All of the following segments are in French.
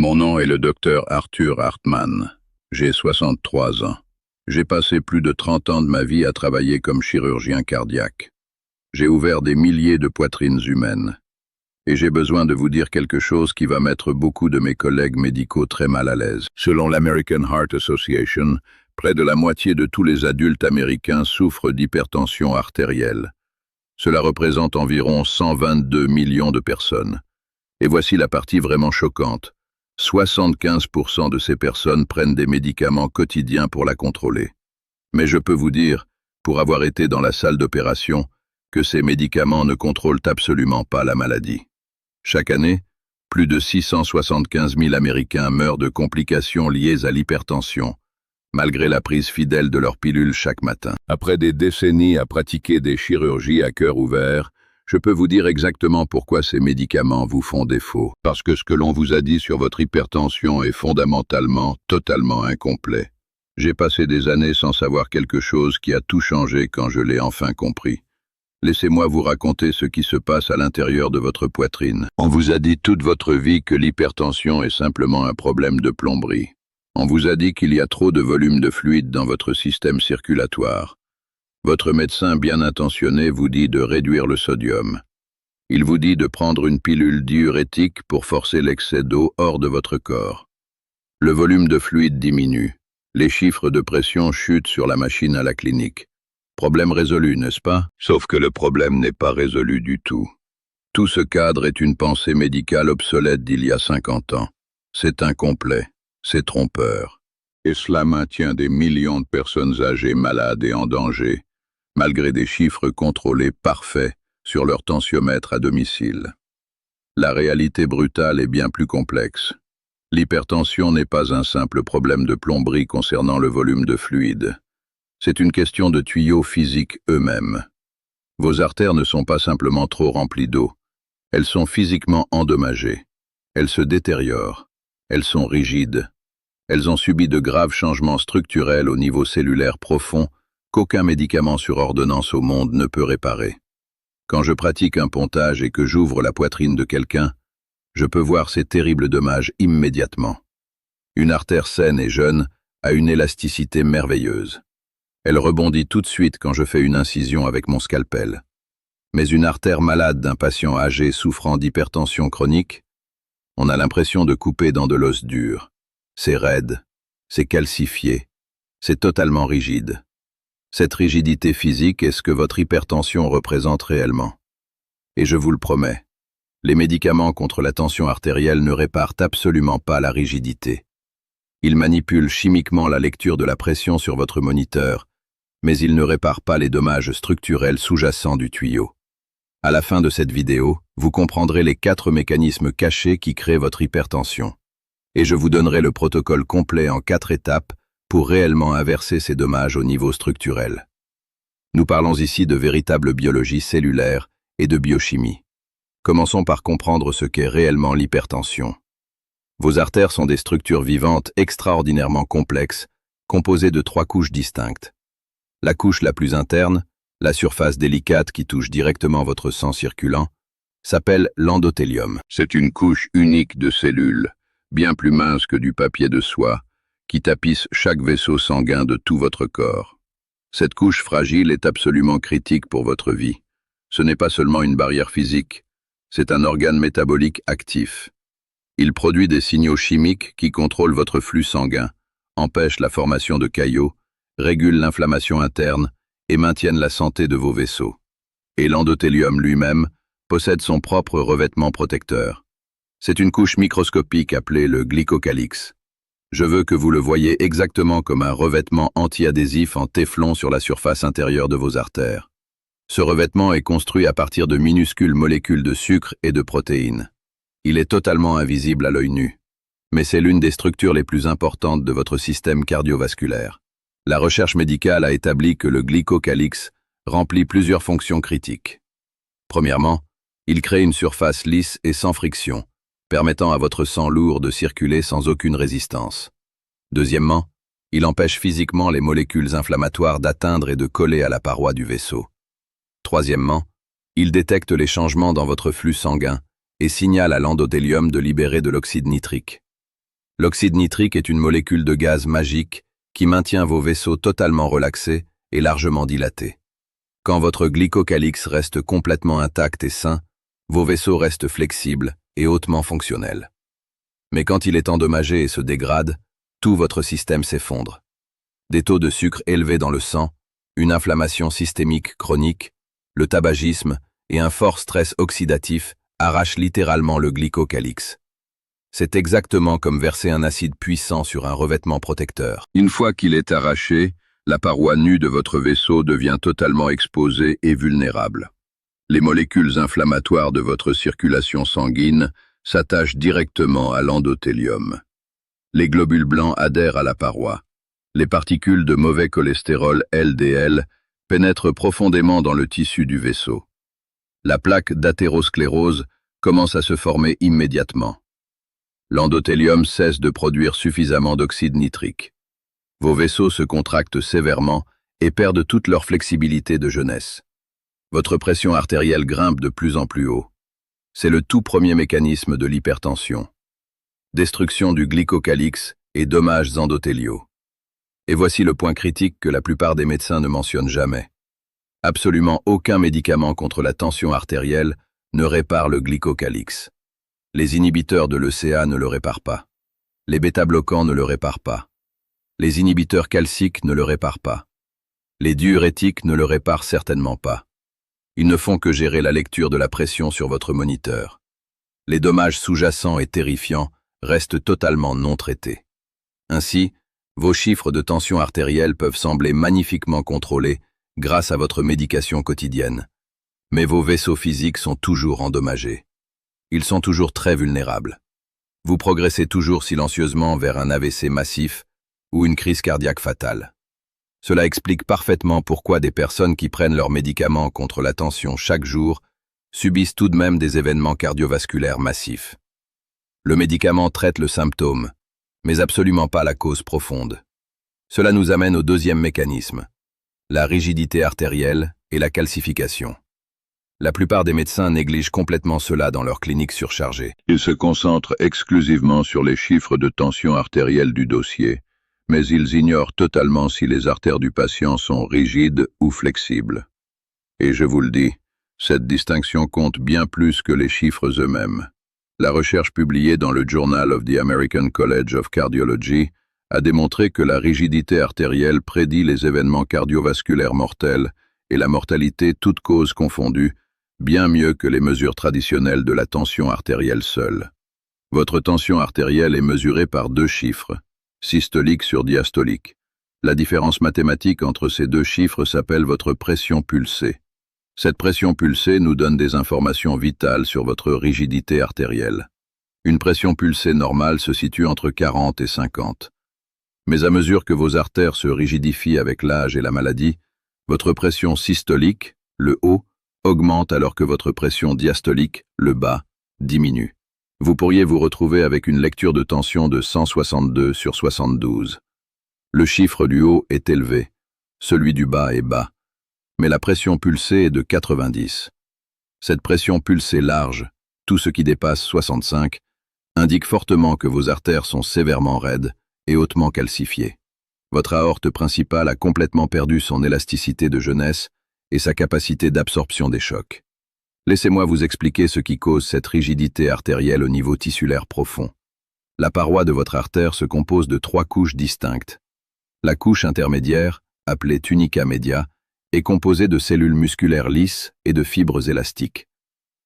Mon nom est le docteur Arthur Hartmann. J'ai 63 ans. J'ai passé plus de 30 ans de ma vie à travailler comme chirurgien cardiaque. J'ai ouvert des milliers de poitrines humaines. Et j'ai besoin de vous dire quelque chose qui va mettre beaucoup de mes collègues médicaux très mal à l'aise. Selon l'American Heart Association, près de la moitié de tous les adultes américains souffrent d'hypertension artérielle. Cela représente environ 122 millions de personnes. Et voici la partie vraiment choquante. 75% de ces personnes prennent des médicaments quotidiens pour la contrôler. Mais je peux vous dire, pour avoir été dans la salle d'opération, que ces médicaments ne contrôlent absolument pas la maladie. Chaque année, plus de 675 000 Américains meurent de complications liées à l'hypertension, malgré la prise fidèle de leurs pilules chaque matin. Après des décennies à pratiquer des chirurgies à cœur ouvert, je peux vous dire exactement pourquoi ces médicaments vous font défaut. Parce que ce que l'on vous a dit sur votre hypertension est fondamentalement, totalement incomplet. J'ai passé des années sans savoir quelque chose qui a tout changé quand je l'ai enfin compris. Laissez-moi vous raconter ce qui se passe à l'intérieur de votre poitrine. On vous a dit toute votre vie que l'hypertension est simplement un problème de plomberie. On vous a dit qu'il y a trop de volume de fluide dans votre système circulatoire. Votre médecin bien intentionné vous dit de réduire le sodium. Il vous dit de prendre une pilule diurétique pour forcer l'excès d'eau hors de votre corps. Le volume de fluide diminue. Les chiffres de pression chutent sur la machine à la clinique. Problème résolu, n'est-ce pas? Sauf que le problème n'est pas résolu du tout. Tout ce cadre est une pensée médicale obsolète d'il y a 50 ans. C'est incomplet, c'est trompeur. Et cela maintient des millions de personnes âgées malades et en danger, malgré des chiffres contrôlés parfaits sur leur tensiomètre à domicile. La réalité brutale est bien plus complexe. L'hypertension n'est pas un simple problème de plomberie concernant le volume de fluide. C'est une question de tuyaux physiques eux-mêmes. Vos artères ne sont pas simplement trop remplies d'eau. Elles sont physiquement endommagées. Elles se détériorent. Elles sont rigides. Elles ont subi de graves changements structurels au niveau cellulaire profond qu'aucun médicament sur ordonnance au monde ne peut réparer. Quand je pratique un pontage et que j'ouvre la poitrine de quelqu'un, je peux voir ces terribles dommages immédiatement. Une artère saine et jeune a une élasticité merveilleuse. Elle rebondit tout de suite quand je fais une incision avec mon scalpel. Mais une artère malade d'un patient âgé souffrant d'hypertension chronique, on a l'impression de couper dans de l'os dur. C'est raide, c'est calcifié, c'est totalement rigide. Cette rigidité physique est ce que votre hypertension représente réellement. Et je vous le promets, les médicaments contre la tension artérielle ne réparent absolument pas la rigidité. Ils manipulent chimiquement la lecture de la pression sur votre moniteur, mais ils ne réparent pas les dommages structurels sous-jacents du tuyau. À la fin de cette vidéo, vous comprendrez les 4 mécanismes cachés qui créent votre hypertension. Et je vous donnerai le protocole complet en 4 étapes pour réellement inverser ces dommages au niveau structurel. Nous parlons ici de véritable biologie cellulaire et de biochimie. Commençons par comprendre ce qu'est réellement l'hypertension. Vos artères sont des structures vivantes extraordinairement complexes, composées de 3 couches distinctes. La couche la plus interne, la surface délicate qui touche directement votre sang circulant, s'appelle l'endothélium. C'est une couche unique de cellules, bien plus mince que du papier de soie, qui tapisse chaque vaisseau sanguin de tout votre corps. Cette couche fragile est absolument critique pour votre vie. Ce n'est pas seulement une barrière physique, c'est un organe métabolique actif. Il produit des signaux chimiques qui contrôlent votre flux sanguin, empêchent la formation de caillots, régulent l'inflammation interne et maintiennent la santé de vos vaisseaux. Et l'endothélium lui-même possède son propre revêtement protecteur. C'est une couche microscopique appelée le glycocalyx. Je veux que vous le voyiez exactement comme un revêtement anti-adhésif en téflon sur la surface intérieure de vos artères. Ce revêtement est construit à partir de minuscules molécules de sucre et de protéines. Il est totalement invisible à l'œil nu, mais c'est l'une des structures les plus importantes de votre système cardiovasculaire. La recherche médicale a établi que le glycocalyx remplit plusieurs fonctions critiques. Premièrement, il crée une surface lisse et sans friction, permettant à votre sang lourd de circuler sans aucune résistance. Deuxièmement, il empêche physiquement les molécules inflammatoires d'atteindre et de coller à la paroi du vaisseau. Troisièmement, il détecte les changements dans votre flux sanguin et signale à l'endothélium de libérer de l'oxyde nitrique. L'oxyde nitrique est une molécule de gaz magique qui maintient vos vaisseaux totalement relaxés et largement dilatés. Quand votre glycocalyx reste complètement intact et sain, vos vaisseaux restent flexibles et hautement fonctionnels. Mais quand il est endommagé et se dégrade, tout votre système s'effondre. Des taux de sucre élevés dans le sang, une inflammation systémique chronique, le tabagisme et un fort stress oxydatif arrachent littéralement le glycocalyx. C'est exactement comme verser un acide puissant sur un revêtement protecteur. Une fois qu'il est arraché, la paroi nue de votre vaisseau devient totalement exposée et vulnérable. Les molécules inflammatoires de votre circulation sanguine s'attachent directement à l'endothélium. Les globules blancs adhèrent à la paroi. Les particules de mauvais cholestérol LDL pénètrent profondément dans le tissu du vaisseau. La plaque d'athérosclérose commence à se former immédiatement. L'endothélium cesse de produire suffisamment d'oxyde nitrique. Vos vaisseaux se contractent sévèrement et perdent toute leur flexibilité de jeunesse. Votre pression artérielle grimpe de plus en plus haut. C'est le tout premier mécanisme de l'hypertension. Destruction du glycocalyx et dommages endothéliaux. Et voici le point critique que la plupart des médecins ne mentionnent jamais. Absolument aucun médicament contre la tension artérielle ne répare le glycocalyx. Les inhibiteurs de l'ECA ne le réparent pas. Les bêta-bloquants ne le réparent pas. Les inhibiteurs calciques ne le réparent pas. Les diurétiques ne le réparent certainement pas. Ils ne font que gérer la lecture de la pression sur votre moniteur. Les dommages sous-jacents et terrifiants restent totalement non traités. Ainsi, vos chiffres de tension artérielle peuvent sembler magnifiquement contrôlés grâce à votre médication quotidienne. Mais vos vaisseaux physiques sont toujours endommagés. Ils sont toujours très vulnérables. Vous progressez toujours silencieusement vers un AVC massif ou une crise cardiaque fatale. Cela explique parfaitement pourquoi des personnes qui prennent leurs médicaments contre la tension chaque jour subissent tout de même des événements cardiovasculaires massifs. Le médicament traite le symptôme, mais absolument pas la cause profonde. Cela nous amène au deuxième mécanisme, la rigidité artérielle et la calcification. La plupart des médecins négligent complètement cela dans leurs cliniques surchargées. Ils se concentrent exclusivement sur les chiffres de tension artérielle du dossier, mais ils ignorent totalement si les artères du patient sont rigides ou flexibles. Et je vous le dis, cette distinction compte bien plus que les chiffres eux-mêmes. La recherche publiée dans le Journal of the American College of Cardiology a démontré que la rigidité artérielle prédit les événements cardiovasculaires mortels et la mortalité toutes causes confondues, bien mieux que les mesures traditionnelles de la tension artérielle seule. Votre tension artérielle est mesurée par deux chiffres, systolique sur diastolique. La différence mathématique entre ces deux chiffres s'appelle votre pression pulsée. Cette pression pulsée nous donne des informations vitales sur votre rigidité artérielle. Une pression pulsée normale se situe entre 40 et 50. Mais à mesure que vos artères se rigidifient avec l'âge et la maladie, votre pression systolique, le haut, augmente alors que votre pression diastolique, le bas, diminue. Vous pourriez vous retrouver avec une lecture de tension de 162 sur 72. Le chiffre du haut est élevé, celui du bas est bas, mais la pression pulsée est de 90. Cette pression pulsée large, tout ce qui dépasse 65, indique fortement que vos artères sont sévèrement raides et hautement calcifiées. Votre aorte principale a complètement perdu son élasticité de jeunesse et sa capacité d'absorption des chocs. Laissez-moi vous expliquer ce qui cause cette rigidité artérielle au niveau tissulaire profond. La paroi de votre artère se compose de 3 couches distinctes. La couche intermédiaire, appelée tunica media, est composée de cellules musculaires lisses et de fibres élastiques.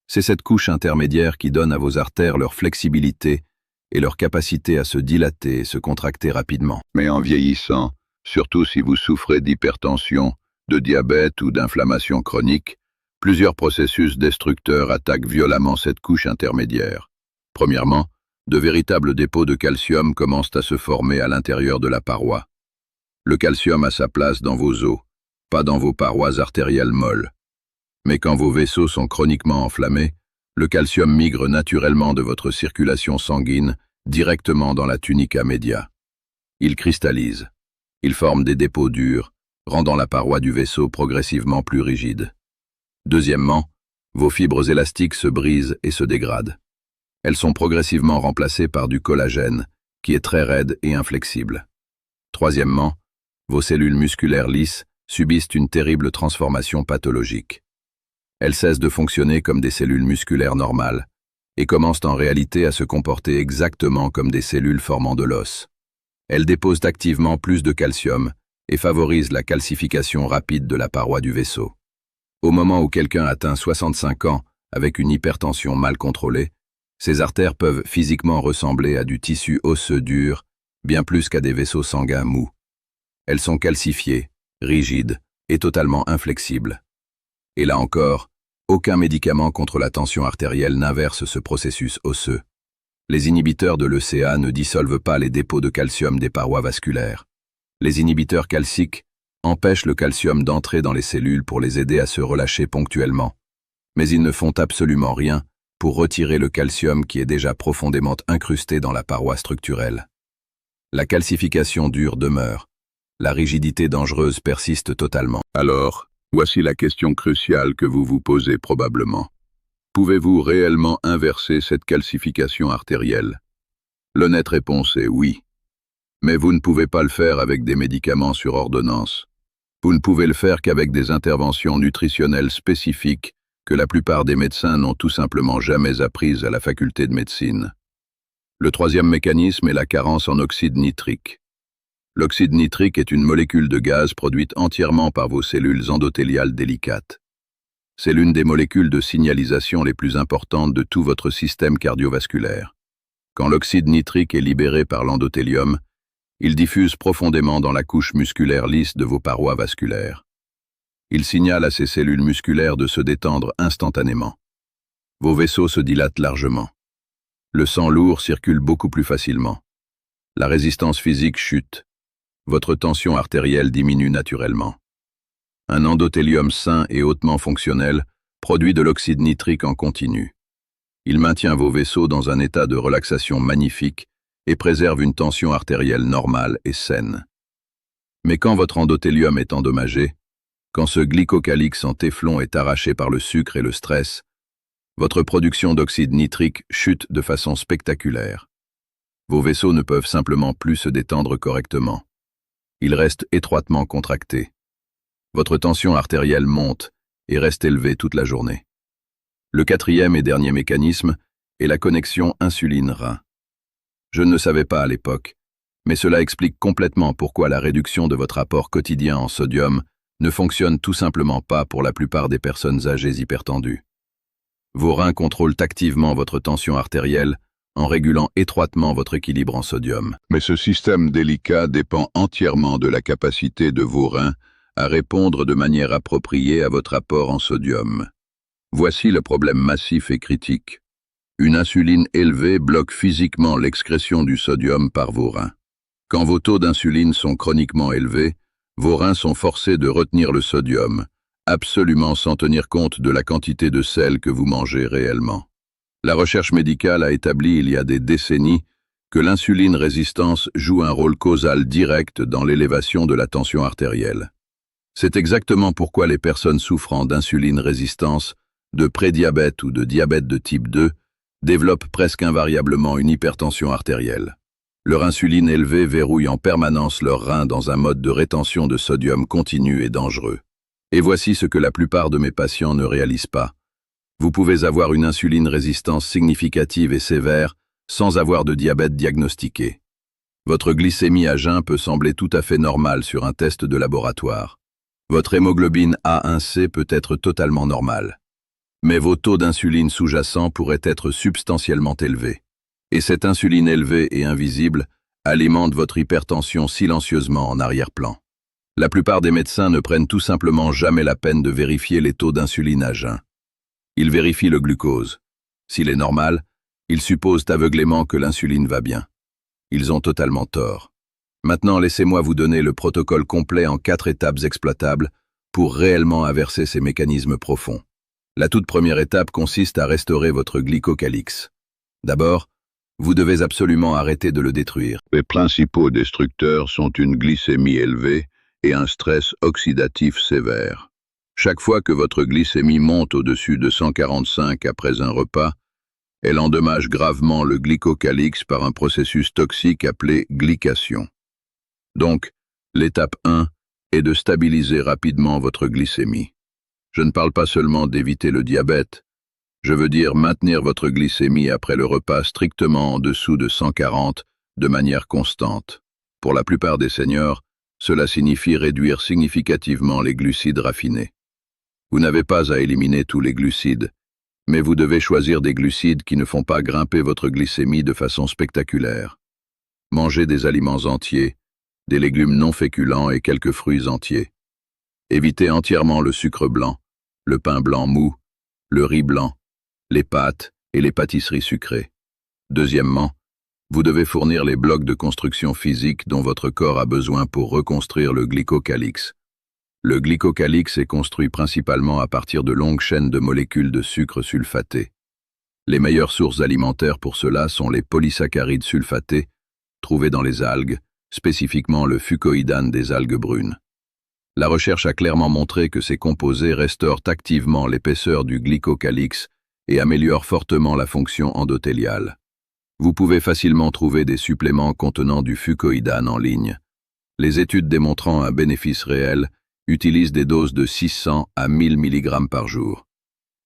C'est cette couche intermédiaire qui donne à vos artères leur flexibilité et leur capacité à se dilater et se contracter rapidement. Mais en vieillissant, surtout si vous souffrez d'hypertension, de diabète ou d'inflammation chronique, plusieurs processus destructeurs attaquent violemment cette couche intermédiaire. Premièrement, de véritables dépôts de calcium commencent à se former à l'intérieur de la paroi. Le calcium a sa place dans vos os, pas dans vos parois artérielles molles. Mais quand vos vaisseaux sont chroniquement enflammés, le calcium migre naturellement de votre circulation sanguine directement dans la tunica media. Il cristallise. Il forme des dépôts durs, rendant la paroi du vaisseau progressivement plus rigide. Deuxièmement, vos fibres élastiques se brisent et se dégradent. Elles sont progressivement remplacées par du collagène, qui est très raide et inflexible. Troisièmement, vos cellules musculaires lisses subissent une terrible transformation pathologique. Elles cessent de fonctionner comme des cellules musculaires normales et commencent en réalité à se comporter exactement comme des cellules formant de l'os. Elles déposent activement plus de calcium et favorisent la calcification rapide de la paroi du vaisseau. Au moment où quelqu'un atteint 65 ans avec une hypertension mal contrôlée, ces artères peuvent physiquement ressembler à du tissu osseux dur, bien plus qu'à des vaisseaux sanguins mous. Elles sont calcifiées, rigides et totalement inflexibles. Et là encore, aucun médicament contre la tension artérielle n'inverse ce processus osseux. Les inhibiteurs de l'ECA ne dissolvent pas les dépôts de calcium des parois vasculaires. Les inhibiteurs calciques empêchent le calcium d'entrer dans les cellules pour les aider à se relâcher ponctuellement. Mais ils ne font absolument rien pour retirer le calcium qui est déjà profondément incrusté dans la paroi structurelle. La calcification dure demeure. La rigidité dangereuse persiste totalement. Alors, voici la question cruciale que vous vous posez probablement. Pouvez-vous réellement inverser cette calcification artérielle? L'honnête réponse est oui. Mais vous ne pouvez pas le faire avec des médicaments sur ordonnance. Vous ne pouvez le faire qu'avec des interventions nutritionnelles spécifiques que la plupart des médecins n'ont tout simplement jamais apprises à la faculté de médecine. Le troisième mécanisme est la carence en oxyde nitrique. L'oxyde nitrique est une molécule de gaz produite entièrement par vos cellules endothéliales délicates. C'est l'une des molécules de signalisation les plus importantes de tout votre système cardiovasculaire. Quand l'oxyde nitrique est libéré par l'endothélium, il diffuse profondément dans la couche musculaire lisse de vos parois vasculaires. Il signale à ces cellules musculaires de se détendre instantanément. Vos vaisseaux se dilatent largement. Le sang lourd circule beaucoup plus facilement. La résistance physique chute. Votre tension artérielle diminue naturellement. Un endothélium sain et hautement fonctionnel produit de l'oxyde nitrique en continu. Il maintient vos vaisseaux dans un état de relaxation magnifique et préserve une tension artérielle normale et saine. Mais quand votre endothélium est endommagé, quand ce glycocalyx en téflon est arraché par le sucre et le stress, votre production d'oxyde nitrique chute de façon spectaculaire. Vos vaisseaux ne peuvent simplement plus se détendre correctement. Ils restent étroitement contractés. Votre tension artérielle monte et reste élevée toute la journée. Le quatrième et dernier mécanisme est la connexion insuline-rein. Je ne le savais pas à l'époque, mais cela explique complètement pourquoi la réduction de votre apport quotidien en sodium ne fonctionne tout simplement pas pour la plupart des personnes âgées hypertendues. Vos reins contrôlent activement votre tension artérielle en régulant étroitement votre équilibre en sodium. Mais ce système délicat dépend entièrement de la capacité de vos reins à répondre de manière appropriée à votre apport en sodium. Voici le problème massif et critique. Une insuline élevée bloque physiquement l'excrétion du sodium par vos reins. Quand vos taux d'insuline sont chroniquement élevés, vos reins sont forcés de retenir le sodium, absolument sans tenir compte de la quantité de sel que vous mangez réellement. La recherche médicale a établi il y a des décennies que l'insuline résistance joue un rôle causal direct dans l'élévation de la tension artérielle. C'est exactement pourquoi les personnes souffrant d'insuline résistance, de prédiabète ou de diabète de type 2 développent presque invariablement une hypertension artérielle. Leur insuline élevée verrouille en permanence leurs reins dans un mode de rétention de sodium continu et dangereux. Et voici ce que la plupart de mes patients ne réalisent pas. Vous pouvez avoir une insuline résistance significative et sévère sans avoir de diabète diagnostiqué. Votre glycémie à jeun peut sembler tout à fait normale sur un test de laboratoire. Votre hémoglobine A1C peut être totalement normale. Mais vos taux d'insuline sous-jacents pourraient être substantiellement élevés. Et cette insuline élevée et invisible alimente votre hypertension silencieusement en arrière-plan. La plupart des médecins ne prennent tout simplement jamais la peine de vérifier les taux d'insuline à jeun. Ils vérifient le glucose. S'il est normal, ils supposent aveuglément que l'insuline va bien. Ils ont totalement tort. Maintenant, laissez-moi vous donner le protocole complet en 4 étapes exploitables pour réellement inverser ces mécanismes profonds. La toute première étape consiste à restaurer votre glycocalyx. D'abord, vous devez absolument arrêter de le détruire. Les principaux destructeurs sont une glycémie élevée et un stress oxydatif sévère. Chaque fois que votre glycémie monte au-dessus de 145 après un repas, Elle endommage gravement le glycocalyx par un processus toxique appelé glycation. Donc, l'étape 1 est de stabiliser rapidement votre glycémie. Je ne parle pas seulement d'éviter le diabète, je veux dire maintenir votre glycémie après le repas strictement en dessous de 140 de manière constante. Pour la plupart des seniors, cela signifie réduire significativement les glucides raffinés. Vous n'avez pas à éliminer tous les glucides, mais vous devez choisir des glucides qui ne font pas grimper votre glycémie de façon spectaculaire. Mangez des aliments entiers, des légumes non féculents et quelques fruits entiers. Évitez entièrement le sucre blanc, le pain blanc mou, le riz blanc, les pâtes et les pâtisseries sucrées. Deuxièmement, vous devez fournir les blocs de construction physique dont votre corps a besoin pour reconstruire le glycocalyx. Le glycocalyx est construit principalement à partir de longues chaînes de molécules de sucre sulfaté. Les meilleures sources alimentaires pour cela sont les polysaccharides sulfatés, trouvés dans les algues, spécifiquement le fucoïdane des algues brunes. La recherche a clairement montré que ces composés restaurent activement l'épaisseur du glycocalyx et améliorent fortement la fonction endothéliale. Vous pouvez facilement trouver des suppléments contenant du fucoïdane en ligne. Les études démontrant un bénéfice réel utilisent des doses de 600 à 1000 mg par jour.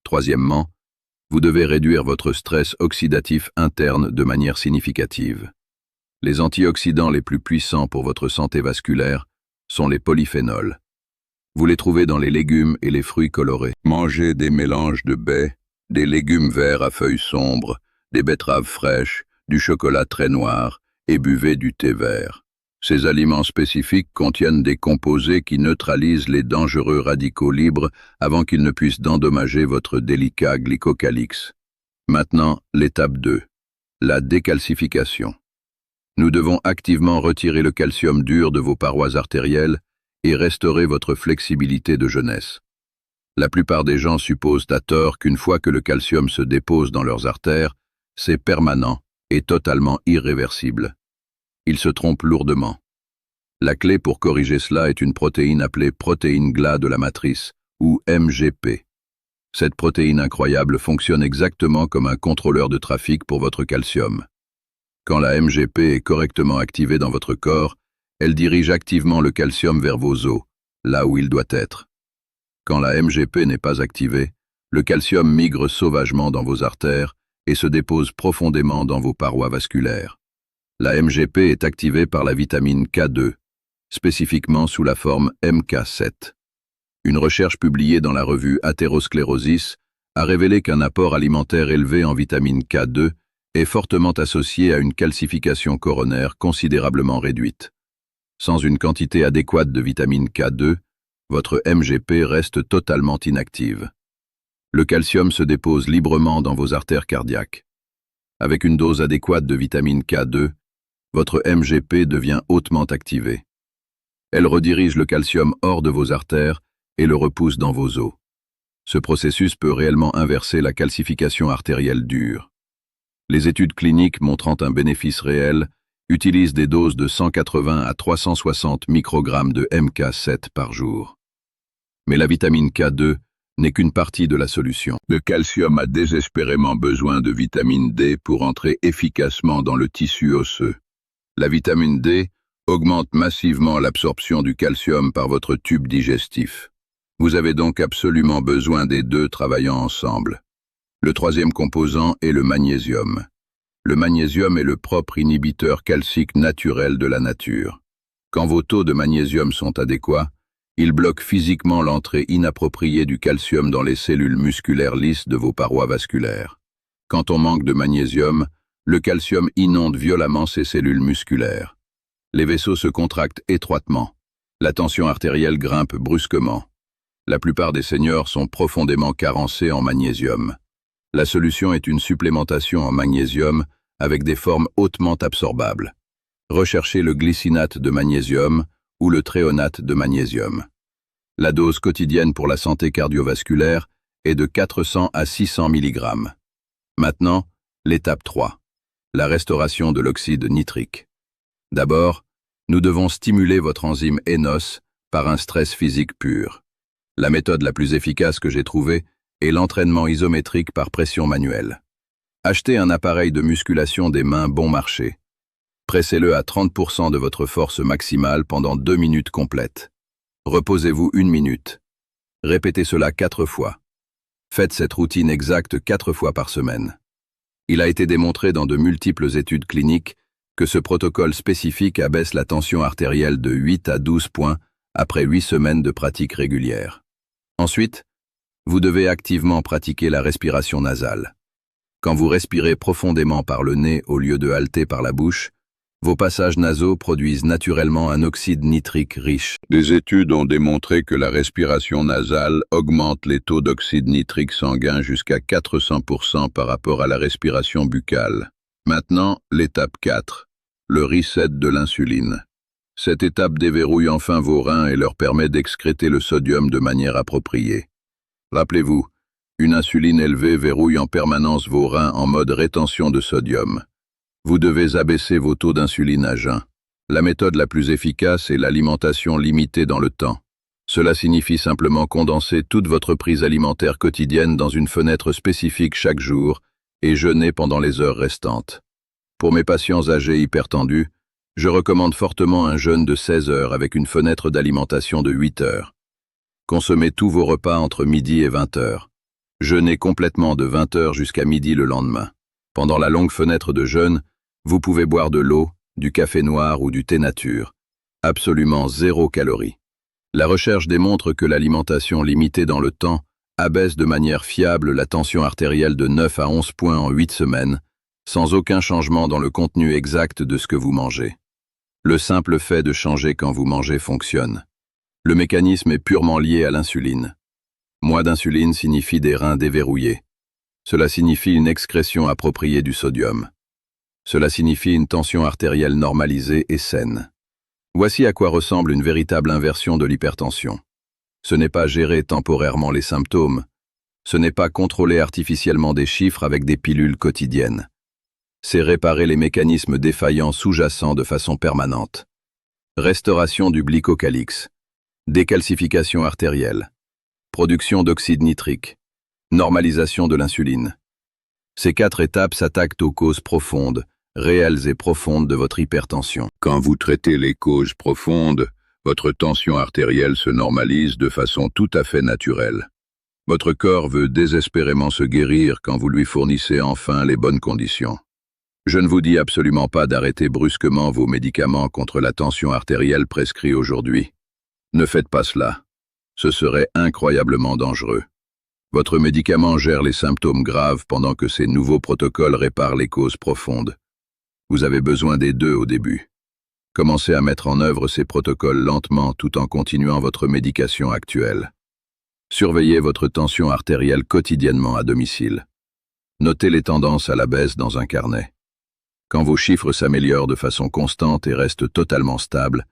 Troisièmement, vous devez réduire votre stress oxydatif interne de manière significative. Les antioxydants les plus puissants pour votre santé vasculaire sont les polyphénols. Vous les trouvez dans les légumes et les fruits colorés. Mangez des mélanges de baies, des légumes verts à feuilles sombres, des betteraves fraîches, du chocolat très noir et buvez du thé vert. Ces aliments spécifiques contiennent des composés qui neutralisent les dangereux radicaux libres avant qu'ils ne puissent endommager votre délicat glycocalyx. Maintenant, l'étape 2. La décalcification. Nous devons activement retirer le calcium dur de vos parois artérielles et restaurer votre flexibilité de jeunesse. La plupart des gens supposent à tort qu'une fois que le calcium se dépose dans leurs artères, c'est permanent et totalement irréversible. Ils se trompent lourdement. La clé pour corriger cela est une protéine appelée protéine glas de la matrice, ou MGP. Cette protéine incroyable fonctionne exactement comme un contrôleur de trafic pour votre calcium. Quand la MGP est correctement activée dans votre corps, elle dirige activement le calcium vers vos os, là où il doit être. Quand la MGP n'est pas activée, le calcium migre sauvagement dans vos artères et se dépose profondément dans vos parois vasculaires. La MGP est activée par la vitamine K2, spécifiquement sous la forme MK7. Une recherche publiée dans la revue Atherosclerosis a révélé qu'un apport alimentaire élevé en vitamine K2 est fortement associé à une calcification coronaire considérablement réduite. Sans une quantité adéquate de vitamine K2, votre MGP reste totalement inactive. Le calcium se dépose librement dans vos artères cardiaques. Avec une dose adéquate de vitamine K2, votre MGP devient hautement activée. Elle redirige le calcium hors de vos artères et le repousse dans vos os. Ce processus peut réellement inverser la calcification artérielle dure. Les études cliniques montrant un bénéfice réel utilisent des doses de 180 à 360 microgrammes de MK7 par jour. Mais la vitamine K2 n'est qu'une partie de la solution. Le calcium a désespérément besoin de vitamine D pour entrer efficacement dans le tissu osseux. La vitamine D augmente massivement l'absorption du calcium par votre tube digestif. Vous avez donc absolument besoin des deux travaillant ensemble. Le troisième composant est le magnésium. Le magnésium est le propre inhibiteur calcique naturel de la nature. Quand vos taux de magnésium sont adéquats, il bloque physiquement l'entrée inappropriée du calcium dans les cellules musculaires lisses de vos parois vasculaires. Quand on manque de magnésium, le calcium inonde violemment ces cellules musculaires. Les vaisseaux se contractent étroitement. La tension artérielle grimpe brusquement. La plupart des seniors sont profondément carencés en magnésium. La solution est une supplémentation en magnésium avec des formes hautement absorbables. Recherchez le glycinate de magnésium ou le thréonate de magnésium. La dose quotidienne pour la santé cardiovasculaire est de 400 à 600 mg. Maintenant, l'étape 3. La restauration de l'oxyde nitrique. D'abord, nous devons stimuler votre enzyme ENOS par un stress physique pur. La méthode la plus efficace que j'ai trouvée est l'entraînement isométrique par pression manuelle. Achetez un appareil de musculation des mains bon marché. Pressez-le à 30% de votre force maximale pendant 2 minutes complètes. Reposez-vous 1 minute. Répétez cela 4 fois. Faites cette routine exacte 4 fois par semaine. Il a été démontré dans de multiples études cliniques que ce protocole spécifique abaisse la tension artérielle de 8 à 12 points après 8 semaines de pratique régulière. Ensuite, vous devez activement pratiquer la respiration nasale. Quand vous respirez profondément par le nez au lieu de halter par la bouche, vos passages nasaux produisent naturellement un oxyde nitrique riche. Des études ont démontré que la respiration nasale augmente les taux d'oxyde nitrique sanguin jusqu'à 400% par rapport à la respiration buccale. Maintenant, l'étape 4, le reset de l'insuline. Cette étape déverrouille enfin vos reins et leur permet d'excréter le sodium de manière appropriée. Rappelez-vous, une insuline élevée verrouille en permanence vos reins en mode rétention de sodium. Vous devez abaisser vos taux d'insuline à jeun. La méthode la plus efficace est l'alimentation limitée dans le temps. Cela signifie simplement condenser toute votre prise alimentaire quotidienne dans une fenêtre spécifique chaque jour et jeûner pendant les heures restantes. Pour mes patients âgés hypertendus, je recommande fortement un jeûne de 16 heures avec une fenêtre d'alimentation de 8 heures. Consommez tous vos repas entre midi et 20 heures. Jeûnez complètement de 20 heures jusqu'à midi le lendemain. Pendant la longue fenêtre de jeûne, vous pouvez boire de l'eau, du café noir ou du thé nature. Absolument 0 calories. La recherche démontre que l'alimentation limitée dans le temps abaisse de manière fiable la tension artérielle de 9 à 11 points en 8 semaines, sans aucun changement dans le contenu exact de ce que vous mangez. Le simple fait de changer quand vous mangez fonctionne. Le mécanisme est purement lié à l'insuline. Moins d'insuline signifie des reins déverrouillés. Cela signifie une excrétion appropriée du sodium. Cela signifie une tension artérielle normalisée et saine. Voici à quoi ressemble une véritable inversion de l'hypertension. Ce n'est pas gérer temporairement les symptômes. Ce n'est pas contrôler artificiellement des chiffres avec des pilules quotidiennes. C'est réparer les mécanismes défaillants sous-jacents de façon permanente. Restauration du glycocalyx. Décalcification artérielle. Production d'oxyde nitrique. Normalisation de l'insuline. Ces 4 étapes s'attaquent aux causes profondes, réelles et profondes de votre hypertension. Quand vous traitez les causes profondes, votre tension artérielle se normalise de façon tout à fait naturelle. Votre corps veut désespérément se guérir quand vous lui fournissez enfin les bonnes conditions. Je ne vous dis absolument pas d'arrêter brusquement vos médicaments contre la tension artérielle prescrits aujourd'hui. Ne faites pas cela. Ce serait incroyablement dangereux. Votre médicament gère les symptômes graves pendant que ces nouveaux protocoles réparent les causes profondes. Vous avez besoin des deux au début. Commencez à mettre en œuvre ces protocoles lentement tout en continuant votre médication actuelle. Surveillez votre tension artérielle quotidiennement à domicile. Notez les tendances à la baisse dans un carnet. Quand vos chiffres s'améliorent de façon constante et restent totalement stables,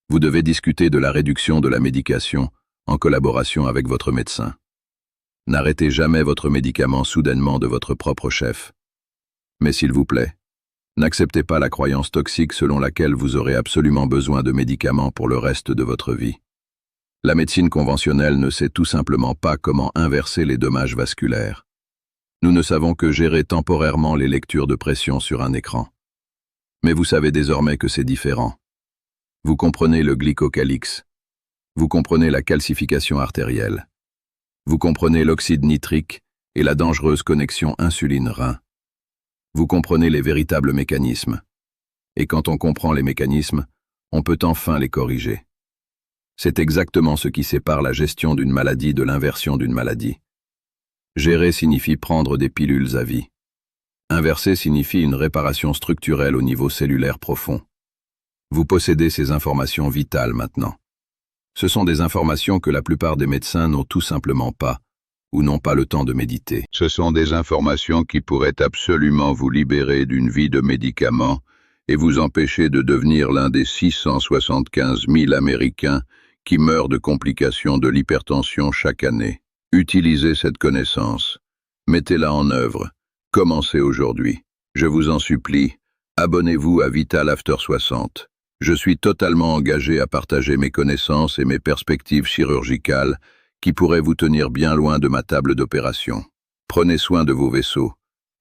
vous devez discuter de la réduction de la médication en collaboration avec votre médecin. N'arrêtez jamais votre médicament soudainement de votre propre chef. Mais s'il vous plaît, n'acceptez pas la croyance toxique selon laquelle vous aurez absolument besoin de médicaments pour le reste de votre vie. La médecine conventionnelle ne sait tout simplement pas comment inverser les dommages vasculaires. Nous ne savons que gérer temporairement les lectures de pression sur un écran. Mais vous savez désormais que c'est différent. Vous comprenez le glycocalyx. Vous comprenez la calcification artérielle. Vous comprenez l'oxyde nitrique et la dangereuse connexion insuline-rein. Vous comprenez les véritables mécanismes. Et quand on comprend les mécanismes, on peut enfin les corriger. C'est exactement ce qui sépare la gestion d'une maladie de l'inversion d'une maladie. Gérer signifie prendre des pilules à vie. Inverser signifie une réparation structurelle au niveau cellulaire profond. Vous possédez ces informations vitales maintenant. Ce sont des informations que la plupart des médecins n'ont tout simplement pas, ou n'ont pas le temps de méditer. Ce sont des informations qui pourraient absolument vous libérer d'une vie de médicaments et vous empêcher de devenir l'un des 675 000 Américains qui meurent de complications de l'hypertension chaque année. Utilisez cette connaissance. Mettez-la en œuvre. Commencez aujourd'hui. Je vous en supplie, abonnez-vous à Vital After 60. Je suis totalement engagé à partager mes connaissances et mes perspectives chirurgicales qui pourraient vous tenir bien loin de ma table d'opération. Prenez soin de vos vaisseaux.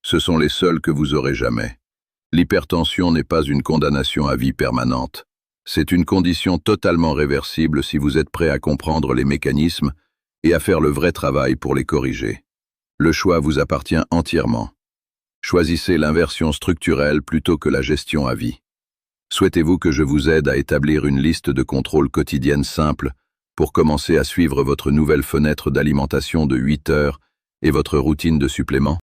Ce sont les seuls que vous aurez jamais. L'hypertension n'est pas une condamnation à vie permanente. C'est une condition totalement réversible si vous êtes prêt à comprendre les mécanismes et à faire le vrai travail pour les corriger. Le choix vous appartient entièrement. Choisissez l'inversion structurelle plutôt que la gestion à vie. Souhaitez-vous que je vous aide à établir une liste de contrôles quotidienne simple pour commencer à suivre votre nouvelle fenêtre d'alimentation de 8 heures et votre routine de suppléments?